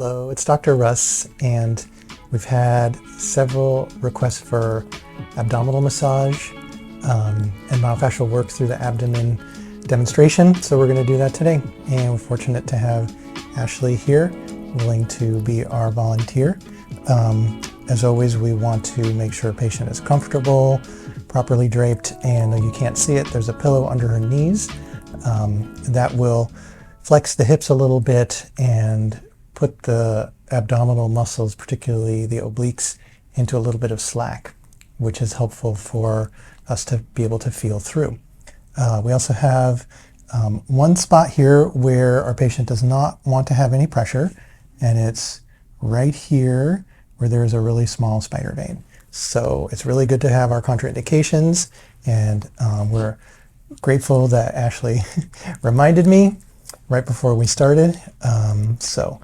Hello, it's Dr. Russ, and we've had several requests for abdominal massage and myofascial work through the abdomen demonstration, so we're going to do that today. And we're fortunate to have Ashley here, willing to be our volunteer. As always, we want to make sure a patient is comfortable, properly draped, and though you can't see it, there's a pillow under her knees that will flex the hips a little bit and put the abdominal muscles, particularly the obliques, into a little bit of slack, which is helpful for us to be able to feel through. We also have one spot here where our patient does not want to have any pressure, and it's right here where there is a really small spider vein. So it's really good to have our contraindications, and we're grateful that Ashley reminded me right before we started. So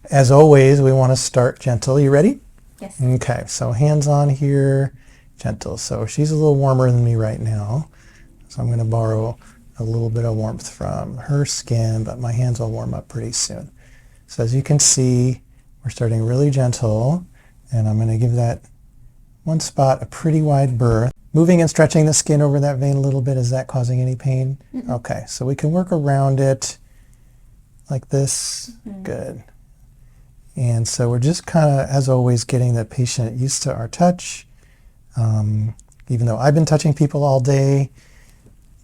as always, we want to start gentle. You ready? Yes. Okay, so hands on here, gentle. So she's a little warmer than me right now, so I'm going to borrow a little bit of warmth from her skin, but my hands will warm up pretty soon. So as you can see, we're starting really gentle, and I'm going to give that one spot a pretty wide berth. Moving and stretching the skin over that vein a little bit, is that causing any pain? Mm-hmm. Okay, so we can work around it like this. Mm-hmm. Good. And so we're just kind of, as always, getting the patient used to our touch. Even though I've been touching people all day,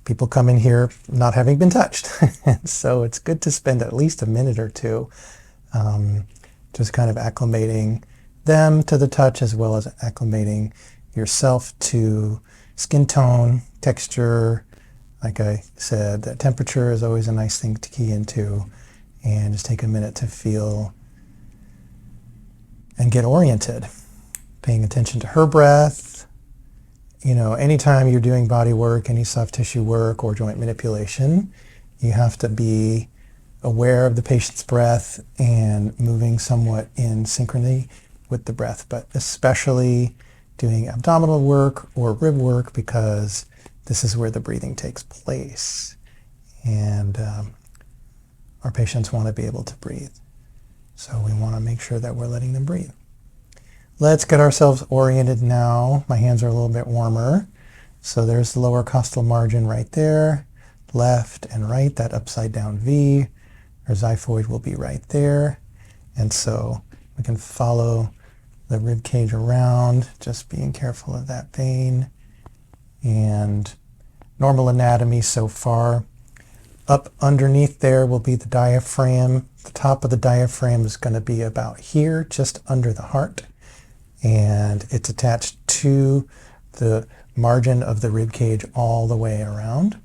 people come in here not having been touched. So it's good to spend at least a minute or two just kind of acclimating them to the touch, as well as acclimating yourself to skin tone, texture. Like I said, the temperature is always a nice thing to key into, and just take a minute to feel and get oriented, paying attention to her breath. You know, anytime you're doing body work, any soft tissue work or joint manipulation, you have to be aware of the patient's breath and moving somewhat in synchrony with the breath, but especially doing abdominal work or rib work, because this is where the breathing takes place. And our patients want to be able to breathe. So we want to make sure that we're letting them breathe. Let's get ourselves oriented now. My hands are a little bit warmer. So there's the lower costal margin right there, left and right, that upside down V. Our xiphoid will be right there. And so we can follow the rib cage around, just being careful of that vein. And normal anatomy so far. Up underneath there will be the diaphragm. The top of the diaphragm is going to be about here, just under the heart. And it's attached to the margin of the rib cage all the way around.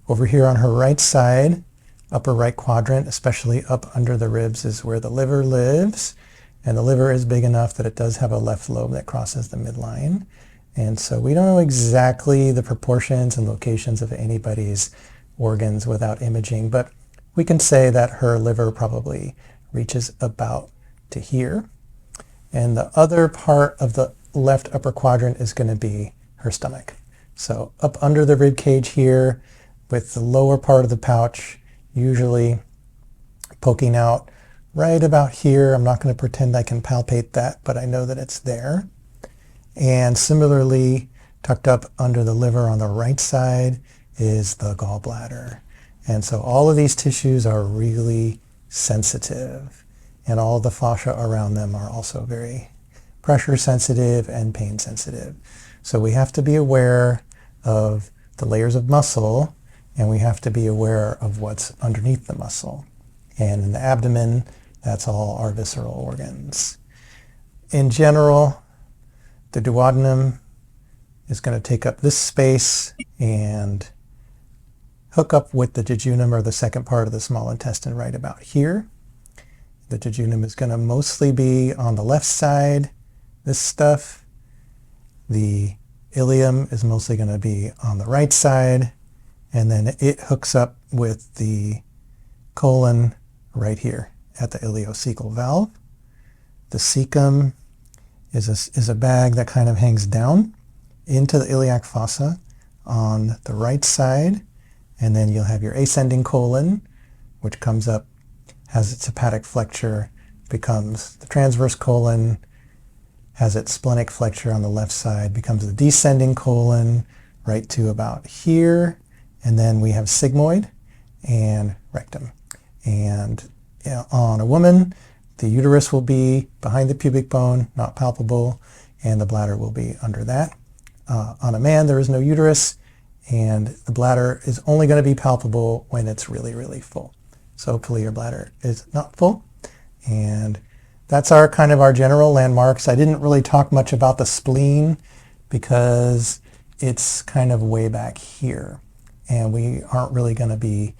Over here on her right side, upper right quadrant, especially up under the ribs, is where the liver lives. And the liver is big enough that it does have a left lobe that crosses the midline. And so we don't know exactly the proportions and locations of anybody's organs without imaging, but we can say that her liver probably reaches about to here. And the other part of the left upper quadrant is going to be her stomach. So up under the rib cage here, with the lower part of the pouch usually poking out right about here. I'm not going to pretend I can palpate that, but I know that it's there. And similarly, tucked up under the liver on the right side is the gallbladder. And so all of these tissues are really sensitive, and all the fascia around them are also very pressure sensitive and pain sensitive. So we have to be aware of the layers of muscle, and we have to be aware of what's underneath the muscle. And in the abdomen, that's all our visceral organs. In general, the duodenum is going to take up this space and hook up with the jejunum, or the second part of the small intestine, right about here. The jejunum is going to mostly be on the left side, this stuff. The ileum is mostly going to be on the right side, and then it hooks up with the colon right here at the ileocecal valve. The cecum is a bag that kind of hangs down into the iliac fossa on the right side. And then you'll have your ascending colon, which comes up, has its hepatic flexure becomes the transverse colon, has its splenic flexure on the left side, becomes the descending colon right to about here, and then we have sigmoid and rectum. And on a woman, the uterus will be behind the pubic bone, not palpable, and the bladder will be under that. On a man, there is no uterus, and the bladder is only going to be palpable when it's really, really full. So hopefully your bladder is not full. And that's our kind of our general landmarks. I didn't really talk much about the spleen because it's kind of way back here. And we aren't really going to be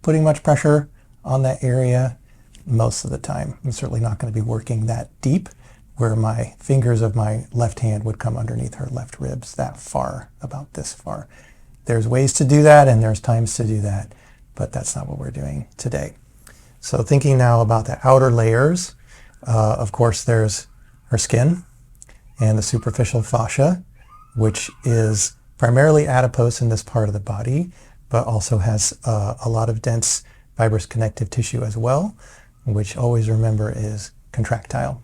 putting much pressure on that area most of the time. I'm certainly not going to be working that deep where my fingers of my left hand would come underneath her left ribs that far, about this far. There's ways to do that and there's times to do that, but that's not what we're doing today. So thinking now about the outer layers, of course there's her skin and the superficial fascia, which is primarily adipose in this part of the body, but also has a lot of dense fibrous connective tissue as well, which always remember is contractile.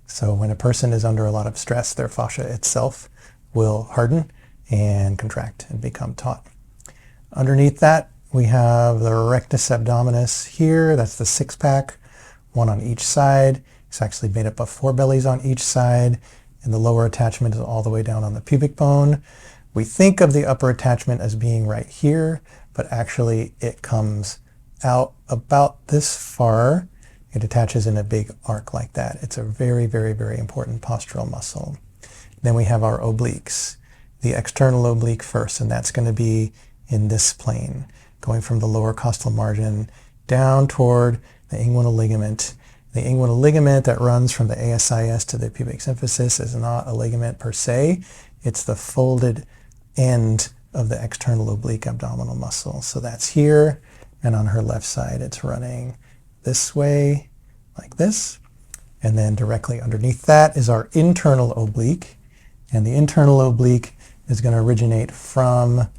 So when a person is under a lot of stress, their fascia itself will harden and contract and become taut. Underneath that, we have the rectus abdominis here. That's the six-pack, one on each side. It's actually made up of 4 bellies on each side, and the lower attachment is all the way down on the pubic bone. We think of the upper attachment as being right here, but actually it comes out about this far. It attaches in a big arc like that. It's a very, very, very important postural muscle. Then we have our obliques, the external oblique first, and that's going to be in this plane, going from the lower costal margin down toward the inguinal ligament. The inguinal ligament that runs from the ASIS to the pubic symphysis is not a ligament per se. It's the folded end of the external oblique abdominal muscle. So that's here, and on her left side it's running this way, like this. And then directly underneath that is our internal oblique. And the internal oblique is going to originate from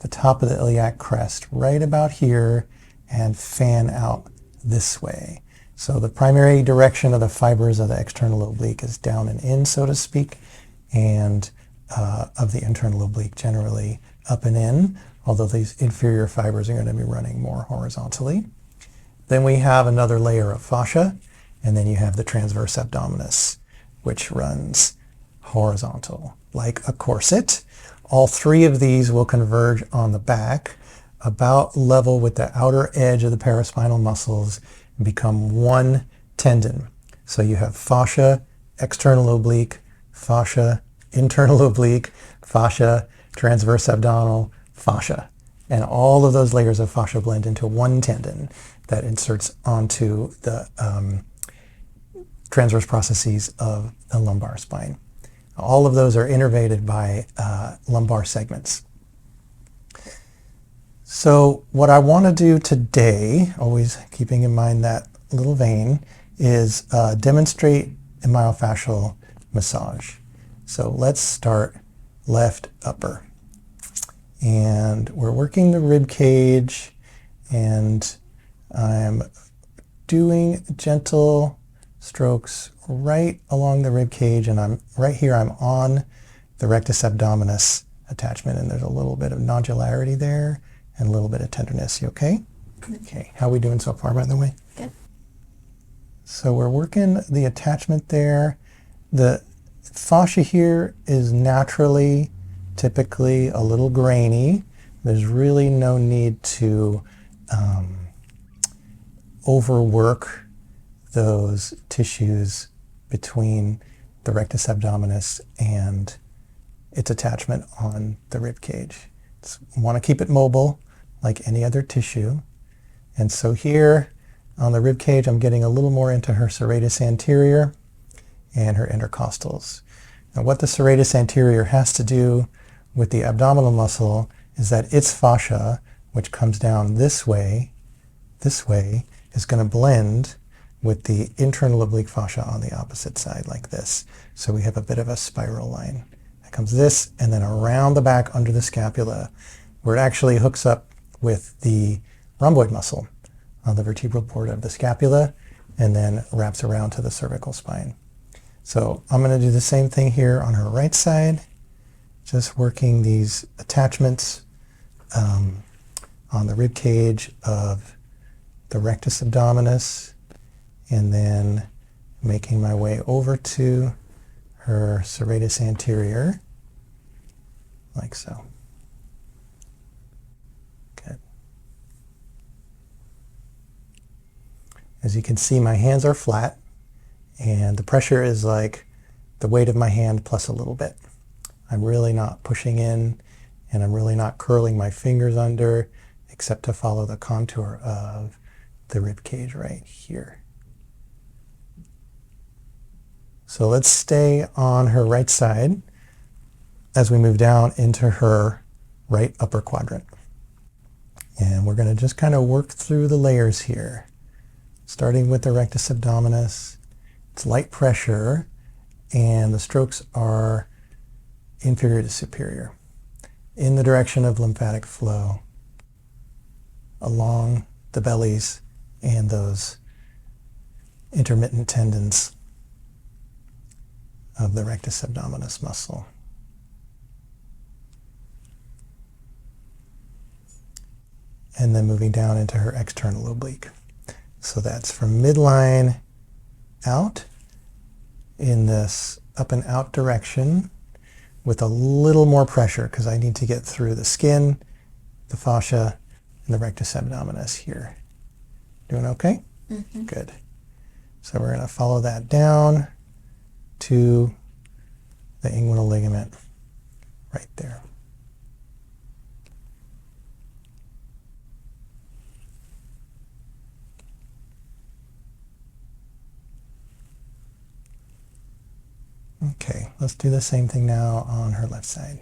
the top of the iliac crest right about here and fan out this way. So the primary direction of the fibers of the external oblique is down and in, so to speak, and of the internal oblique generally up and in, although these inferior fibers are going to be running more horizontally. Then we have another layer of fascia, and then you have the transverse abdominis, which runs horizontal, like a corset. All 3 of these will converge on the back, about level with the outer edge of the paraspinal muscles, and become one tendon. So you have fascia, external oblique, fascia, internal oblique, fascia, transverse abdominal, fascia. And all of those layers of fascia blend into one tendon that inserts onto the transverse processes of the lumbar spine. All of those are innervated by lumbar segments. So what I want to do today, always keeping in mind that little vein, is demonstrate a myofascial massage. So let's start left upper. And we're working the rib cage, and I'm doing gentle strokes right along the rib cage, and I'm right here, I'm on the rectus abdominis attachment, and there's a little bit of nodularity there and a little bit of tenderness. You okay? Okay. How are we doing so far, by the way? Good. So we're working the attachment there. The fascia here is naturally, typically a little grainy. There's really no need to overwork those tissues between the rectus abdominis and its attachment on the rib cage. Want to keep it mobile like any other tissue. And so here on the rib cage, I'm getting a little more into her serratus anterior and her intercostals. Now what the serratus anterior has to do with the abdominal muscle is that its fascia, which comes down this way, is going to blend with the internal oblique fascia on the opposite side like this. So we have a bit of a spiral line. That comes this, and then around the back under the scapula, where it actually hooks up with the rhomboid muscle on the vertebral port of the scapula, and then wraps around to the cervical spine. So I'm going to do the same thing here on her right side, just working these attachments on the rib cage of the rectus abdominis, and then making my way over to her serratus anterior, like so. Good. As you can see, my hands are flat, and the pressure is like the weight of my hand plus a little bit. I'm really not pushing in, and I'm really not curling my fingers under, except to follow the contour of the rib cage right here. So let's stay on her right side as we move down into her right upper quadrant. And we're going to just kind of work through the layers here, starting with the rectus abdominis. It's light pressure, and the strokes are inferior to superior in the direction of lymphatic flow along the bellies and those intermittent tendons of the rectus abdominis muscle. And then moving down into her external oblique. So that's from midline out in this up and out direction with a little more pressure, because I need to get through the skin, the fascia, and the rectus abdominis here. Doing okay? Mm-hmm. Good. So we're going to follow that down to the inguinal ligament right there. Okay, let's do the same thing now on her left side.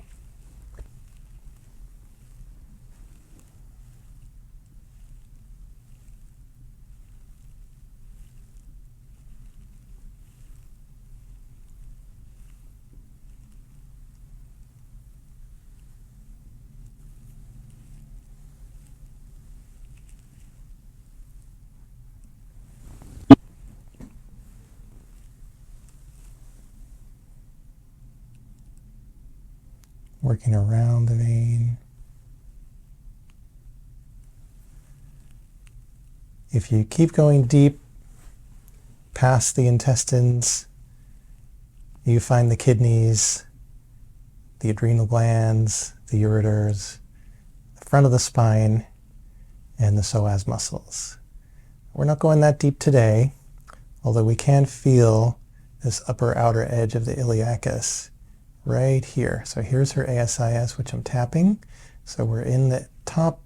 Working around the vein. If you keep going deep past the intestines, you find the kidneys, the adrenal glands, the ureters, the front of the spine, and the psoas muscles. We're not going that deep today, although we can feel this upper outer edge of the iliacus right here. So here's her ASIS, which I'm tapping. So we're in the top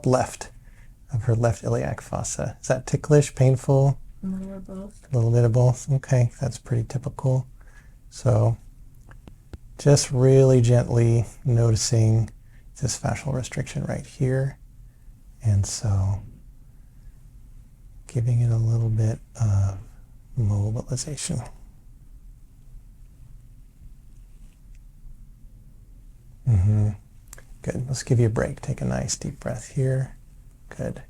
left of her left iliac fossa. Is that ticklish, painful? A little bit of both. A little bit of both. Okay, that's pretty typical. So just really gently noticing this fascial restriction right here. And so giving it a little bit of mobilization. Mm-hmm. Good. Let's give you a break. Take a nice deep breath here. Good.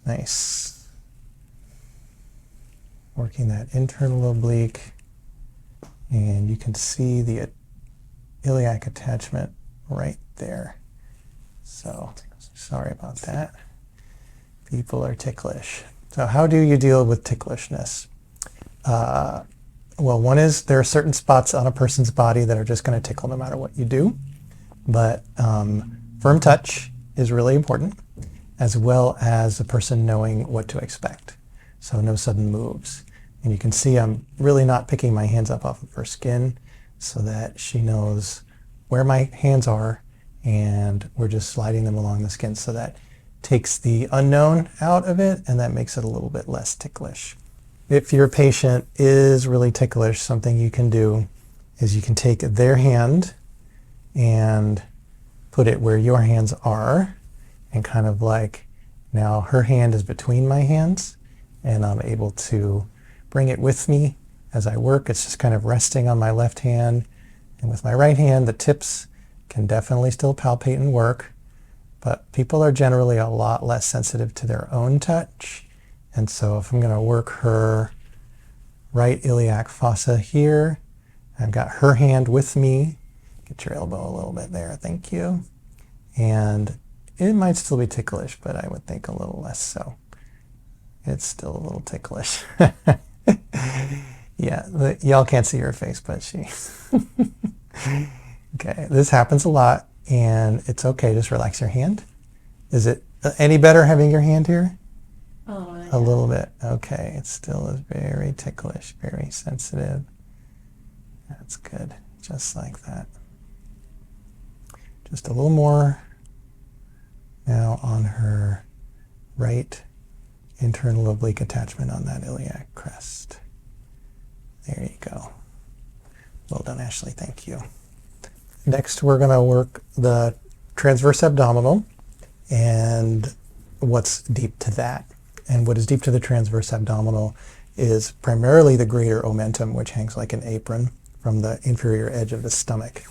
Nice. Working that internal oblique, and you can see the iliac attachment right there. So, sorry about that. People are ticklish. So how do you deal with ticklishness? Well, one is there are certain spots on a person's body that are just going to tickle no matter what you do. But firm touch is really important, as well as the person knowing what to expect. So no sudden moves. And you can see I'm really not picking my hands up off of her skin so that she knows where my hands are, and we're just sliding them along the skin, so that takes the unknown out of it, and that makes it a little bit less ticklish. If your patient is really ticklish, something you can do is you can take their hand and put it where your hands are, and kind of like, now her hand is between my hands, and I'm able to bring it with me as I work. It's just kind of resting on my left hand, and with my right hand, the tips can definitely still palpate and work, but people are generally a lot less sensitive to their own touch And so if I'm going to work her right iliac fossa here, I've got her hand with me. Get your elbow a little bit there, thank you. And it might still be ticklish, but I would think a little less so. It's still a little ticklish. Yeah, y'all can't see her face, but she... Okay, this happens a lot, and it's okay. Just relax your hand. Is it any better having your hand here? A little bit. Okay, it still is very ticklish, very sensitive. That's good, just like that. Just a little more now on her right internal oblique attachment on that iliac crest. There you go. Well done, Ashley. Thank you. Next, we're going to work the transverse abdominal and what's deep to that. And what is deep to the transverse abdominal is primarily the greater omentum, which hangs like an apron from the inferior edge of the stomach.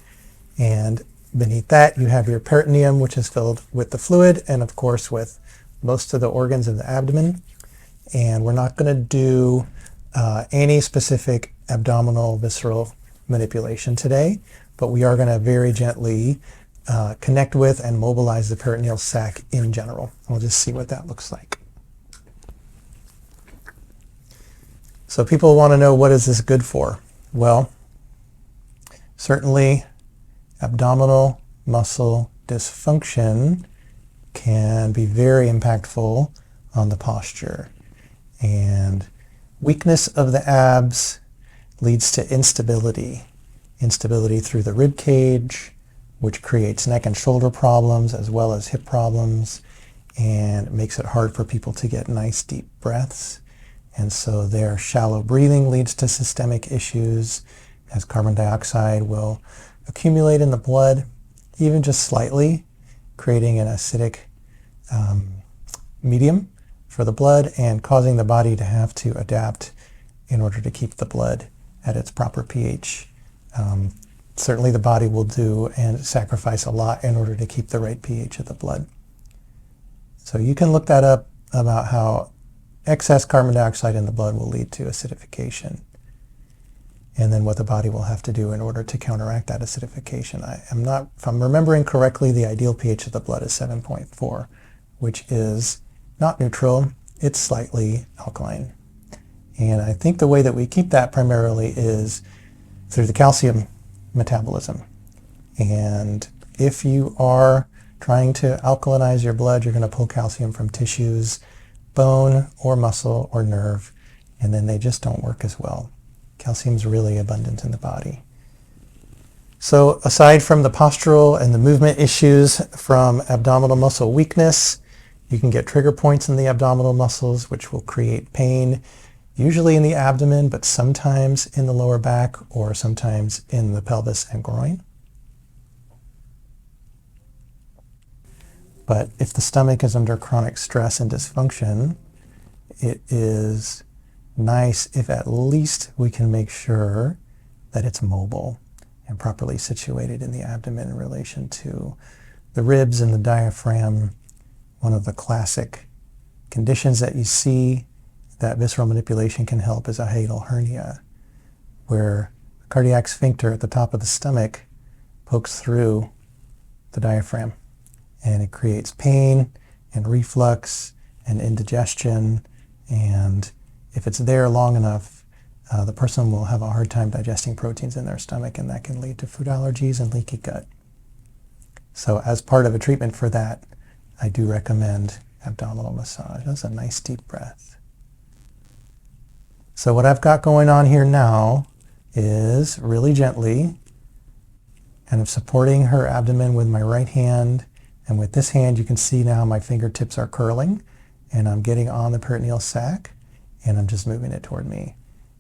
And beneath that, you have your peritoneum, which is filled with the fluid, and of course with most of the organs of the abdomen. And we're not going to do any specific abdominal visceral manipulation today, but we are going to very gently connect with and mobilize the peritoneal sac in general. We'll just see what that looks like. So people want to know, what is this good for? Well, certainly abdominal muscle dysfunction can be very impactful on the posture. And weakness of the abs leads to instability. Instability through the rib cage, which creates neck and shoulder problems as well as hip problems, and makes it hard for people to get nice deep breaths. And so their shallow breathing leads to systemic issues, as carbon dioxide will accumulate in the blood, even just slightly, creating an acidic medium for the blood and causing the body to have to adapt in order to keep the blood at its proper pH. Certainly the body will do and sacrifice a lot in order to keep the right pH of the blood. So you can look that up about how excess carbon dioxide in the blood will lead to acidification, and then what the body will have to do in order to counteract that acidification. If I'm remembering correctly, the ideal pH of the blood is 7.4, which is not neutral, it's slightly alkaline. And I think the way that we keep that primarily is through the calcium metabolism. And if you are trying to alkalinize your blood, you're going to pull calcium from tissues, bone or muscle or nerve, and then they just don't work as well. Calcium's really abundant in the body. So aside from the postural and the movement issues from abdominal muscle weakness, you can get trigger points in the abdominal muscles, which will create pain, usually in the abdomen, but sometimes in the lower back or sometimes in the pelvis and groin. But if the stomach is under chronic stress and dysfunction, it is nice if at least we can make sure that it's mobile and properly situated in the abdomen in relation to the ribs and the diaphragm. One of the classic conditions that you see that visceral manipulation can help is a hiatal hernia, where the cardiac sphincter at the top of the stomach pokes through the diaphragm, and it creates pain and reflux and indigestion, and if it's there long enough, the person will have a hard time digesting proteins in their stomach, and that can lead to food allergies and leaky gut. So as part of a treatment for that, I do recommend abdominal massage. That's a nice deep breath. So what I've got going on here now is really gently kind of supporting her abdomen with my right hand, and with this hand you can see now my fingertips are curling, and I'm getting on the peritoneal sac, and I'm just moving it toward me,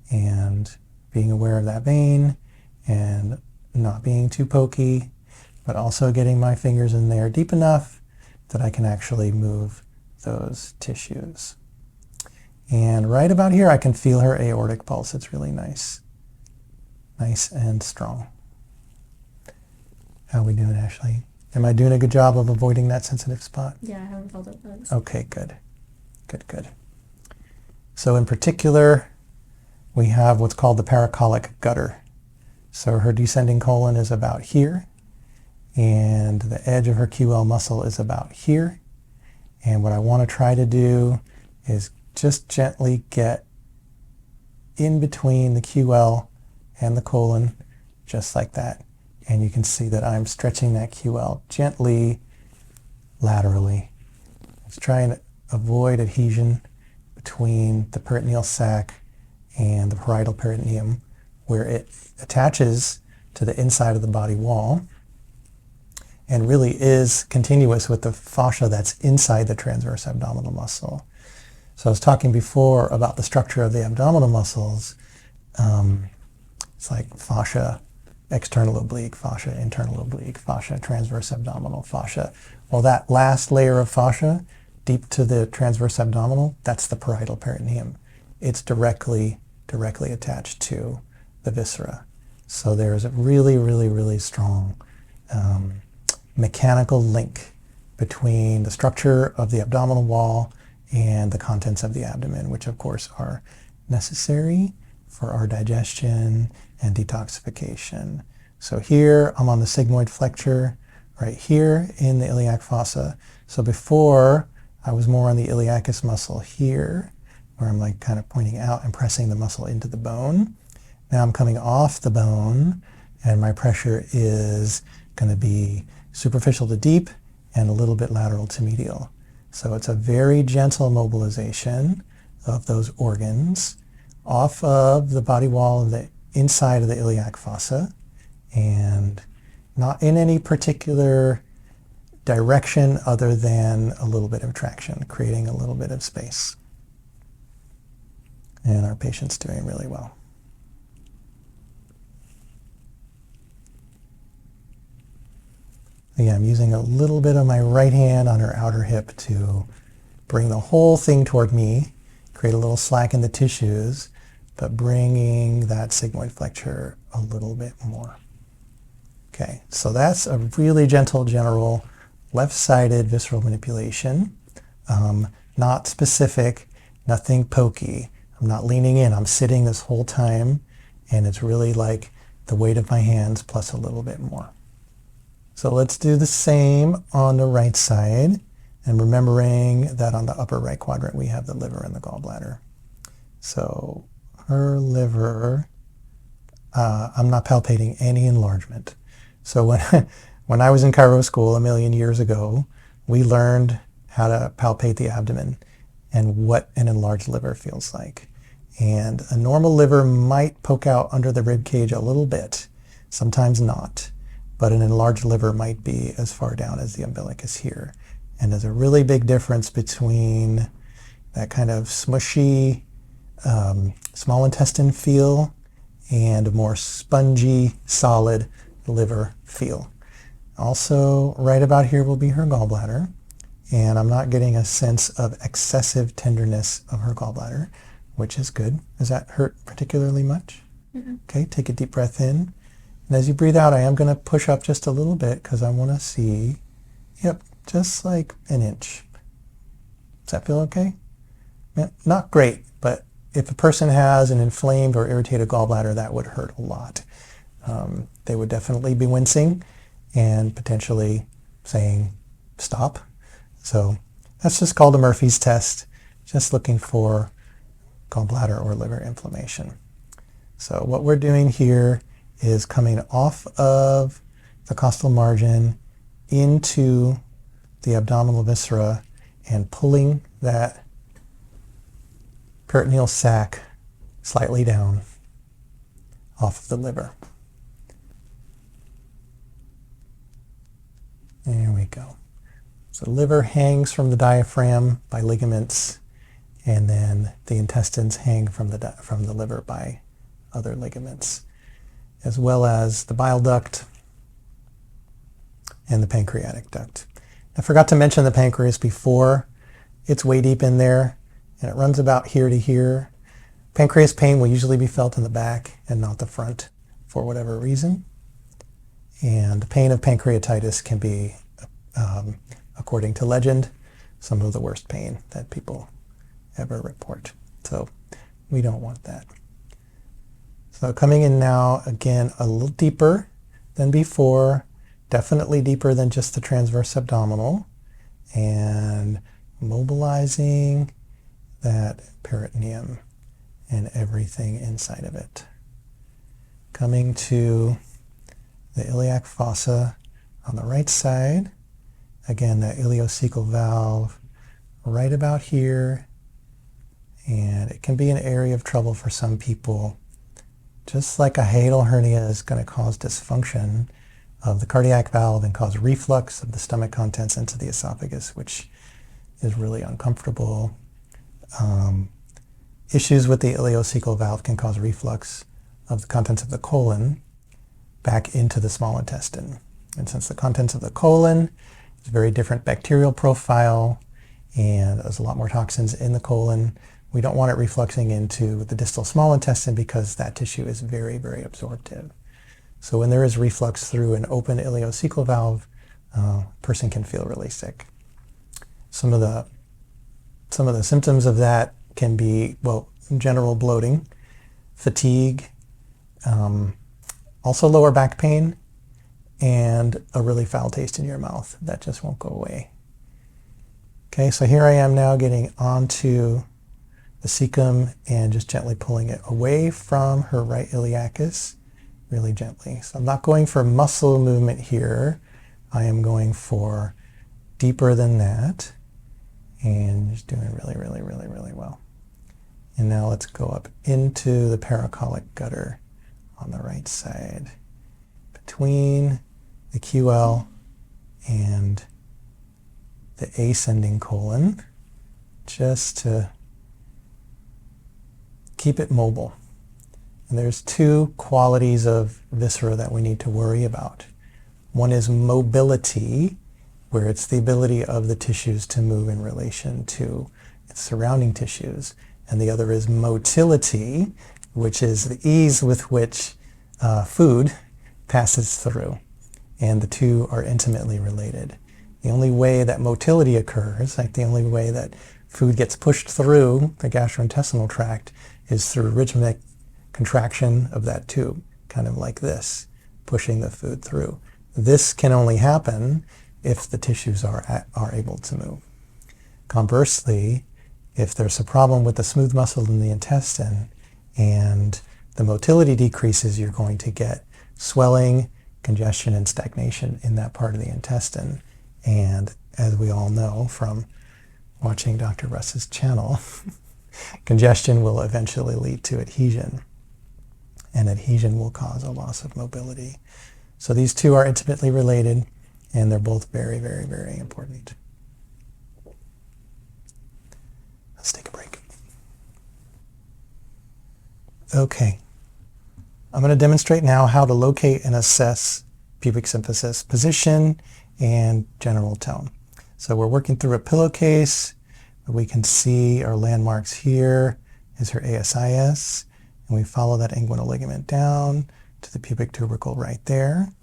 and being aware of that vein and not being too pokey, but also getting my fingers in there deep enough that I can actually move those tissues. And right about here I can feel her aortic pulse. It's really nice. Nice and strong. How are we doing, Ashley? Am I doing a good job of avoiding that sensitive spot? Yeah, I haven't felt it. Okay, good. Good, good. So in particular, we have what's called the paracolic gutter. So her descending colon is about here, and the edge of her QL muscle is about here. And what I want to try to do is just gently get in between the QL and the colon, just like that. And you can see that I'm stretching that QL gently laterally. Let's try and avoid adhesion between the peritoneal sac and the parietal peritoneum, where it attaches to the inside of the body wall and really is continuous with the fascia that's inside the transverse abdominal muscle. So I was talking before about the structure of the abdominal muscles. It's like fascia external oblique, fascia internal oblique, fascia transverse abdominal, fascia. Well, that last layer of fascia deep to the transverse abdominal, that's the parietal peritoneum. It's directly attached to the viscera. So there's a really strong mechanical link between the structure of the abdominal wall and the contents of the abdomen, which of course are necessary for our digestion and detoxification. So here I'm on the sigmoid flexure, right here in the iliac fossa. So before I was more on the iliacus muscle here, where I'm like kind of pointing out and pressing the muscle into the bone. Now I'm coming off the bone, and my pressure is going to be superficial to deep and a little bit lateral to medial. So it's a very gentle mobilization of those organs off of the body wall of the inside of the iliac fossa, and not in any particular direction other than a little bit of traction, creating a little bit of space. And our patient's doing really well. Again, I'm using a little bit of my right hand on her outer hip to bring the whole thing toward me, create a little slack in the tissues, but bringing that sigmoid flexure a little bit more. Okay, so that's a really gentle, general, left-sided visceral manipulation. Not specific, nothing pokey. I'm not leaning in, I'm sitting this whole time, and it's really like the weight of my hands plus a little bit more. So let's do the same on the right side, and remembering that on the upper right quadrant we have the liver and the gallbladder. So her liver, I'm not palpating any enlargement. So when I was in chiro school a million years ago, we learned how to palpate the abdomen and what an enlarged liver feels like. And a normal liver might poke out under the rib cage a little bit, sometimes not, but an enlarged liver might be as far down as the umbilicus here. And there's a really big difference between that kind of smushy small intestine feel and a more spongy, solid liver feel. Also, right about here will be her gallbladder, and I'm not getting a sense of excessive tenderness of her gallbladder, which is good. Does that hurt particularly much? Mm-hmm. Okay, take a deep breath in. And as you breathe out, I am going to push up just a little bit because I want to see, yep, just like an inch. Does that feel okay? Not great, but if a person has an inflamed or irritated gallbladder, that would hurt a lot. They would definitely be wincing and potentially saying, stop. So that's just called a Murphy's test, just looking for gallbladder or liver inflammation. So what we're doing here is coming off of the costal margin into the abdominal viscera and pulling that peritoneal sac slightly down off of the liver. There we go. So the liver hangs from the diaphragm by ligaments, and then the intestines hang from the liver by other ligaments, as well as the bile duct and the pancreatic duct. I forgot to mention the pancreas before. It's way deep in there, and it runs about here to here. Pancreas pain will usually be felt in the back and not the front for whatever reason. And the pain of pancreatitis can be, according to legend, some of the worst pain that people ever report. So we don't want that. So coming in now, again, a little deeper than before, definitely deeper than just the transverse abdominal, and mobilizing that peritoneum and everything inside of it. Coming to the iliac fossa on the right side. Again, that ileocecal valve right about here. And it can be an area of trouble for some people. Just like a hiatal hernia is going to cause dysfunction of the cardiac valve and cause reflux of the stomach contents into the esophagus, which is really uncomfortable. Issues with the ileocecal valve can cause reflux of the contents of the colon back into the small intestine. And since the contents of the colon is a very different bacterial profile and there's a lot more toxins in the colon, we don't want it refluxing into the distal small intestine because that tissue is very, very absorptive. So when there is reflux through an open ileocecal valve, a person can feel really sick. Some of the symptoms of that can be, well, general bloating, fatigue, also lower back pain, and a really foul taste in your mouth that just won't go away. Okay, so here I am now getting onto the cecum and just gently pulling it away from her right iliacus, really gently. So I'm not going for muscle movement here. I am going for deeper than that and just doing really, really, really, really well. And now let's go up into the paracolic gutter on the right side between the QL and the ascending colon, just to keep it mobile. And there's two qualities of viscera that we need to worry about. One is mobility, where it's the ability of the tissues to move in relation to its surrounding tissues. And the other is motility, which is the ease with which food passes through. And the two are intimately related. The only way that motility occurs, like the only way that food gets pushed through the gastrointestinal tract, is through rhythmic contraction of that tube, kind of like this, pushing the food through. This can only happen if the tissues are able to move. Conversely, if there's a problem with the smooth muscle in the intestine and the motility decreases, you're going to get swelling, congestion, and stagnation in that part of the intestine. And as we all know from watching Dr. Russ's channel, congestion will eventually lead to adhesion, and adhesion will cause a loss of mobility. So these two are intimately related, and they're both very, very, very important. Let's take a break. Okay. I'm going to demonstrate now how to locate and assess pubic symphysis position and general tone. So we're working through a pillowcase. We can see our landmarks here is her ASIS, and we follow that inguinal ligament down to the pubic tubercle right there.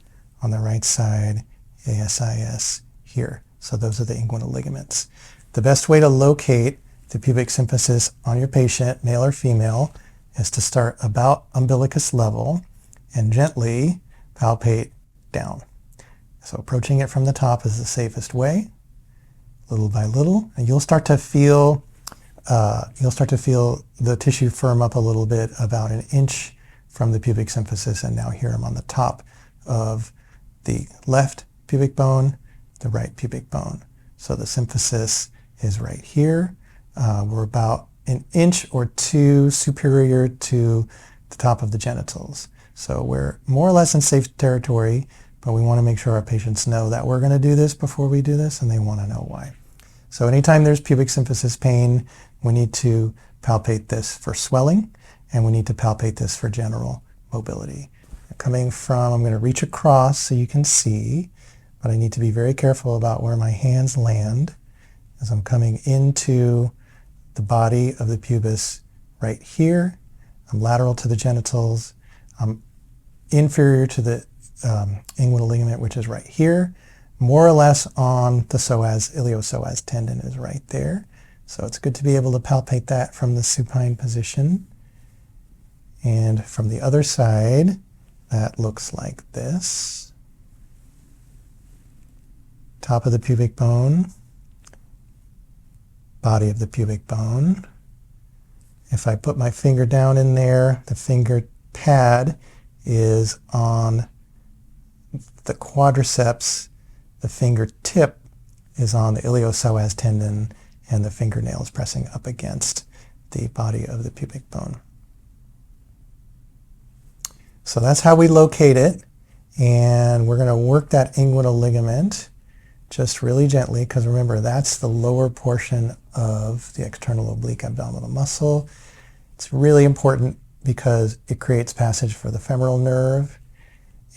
On the right side, ASIS here. So those are the inguinal ligaments. The best way to locate the pubic symphysis on your patient, male or female, is to start about umbilicus level and gently palpate down. So approaching it from the top is the safest way, little by little, and you'll start to feel the tissue firm up a little bit about an inch from the pubic symphysis. And now here I'm on the top of the left pubic bone, the right pubic bone. So the symphysis is right here. We're about an inch or two superior to the top of the genitals. So we're more or less in safe territory, but we want to make sure our patients know that we're going to do this before we do this, and they want to know why. So anytime there's pubic symphysis pain, we need to palpate this for swelling, and we need to palpate this for general mobility. Coming from, I'm going to reach across so you can see, but I need to be very careful about where my hands land as I'm coming into the body of the pubis right here. I'm lateral to the genitals. I'm inferior to the inguinal ligament, which is right here. More or less on the psoas, iliopsoas tendon is right there. So it's good to be able to palpate that from the supine position. And from the other side, that looks like this. Top of the pubic bone, body of the pubic bone. If I put my finger down in there, the finger pad is on the quadriceps, the fingertip is on the iliopsoas tendon, and the fingernail is pressing up against the body of the pubic bone. So that's how we locate it, and we're going to work that inguinal ligament just really gently, because remember, that's the lower portion of the external oblique abdominal muscle. It's really important because it creates passage for the femoral nerve,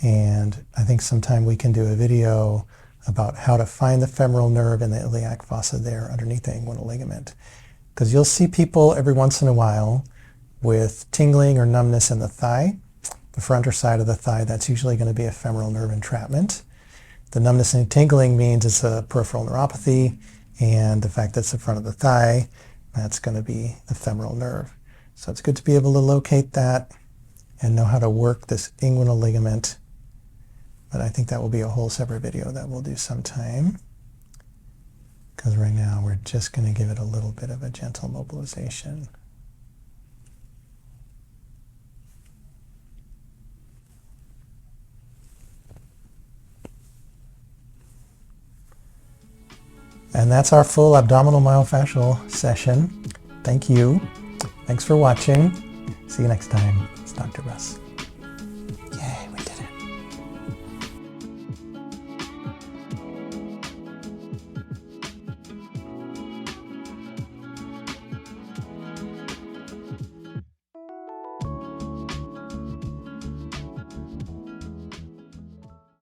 and I think sometime we can do a video about how to find the femoral nerve in the iliac fossa there underneath the inguinal ligament. Because you'll see people every once in a while with tingling or numbness in the thigh, the front or side of the thigh. That's usually going to be a femoral nerve entrapment. The numbness and tingling means it's a peripheral neuropathy, and the fact that it's the front of the thigh, that's going to be the femoral nerve. So it's good to be able to locate that and know how to work this inguinal ligament. But I think that will be a whole separate video that we'll do sometime, because right now we're just going to give it a little bit of a gentle mobilization. And that's our full abdominal myofascial session. Thank you. Thanks for watching. See you next time. It's Dr. Russ.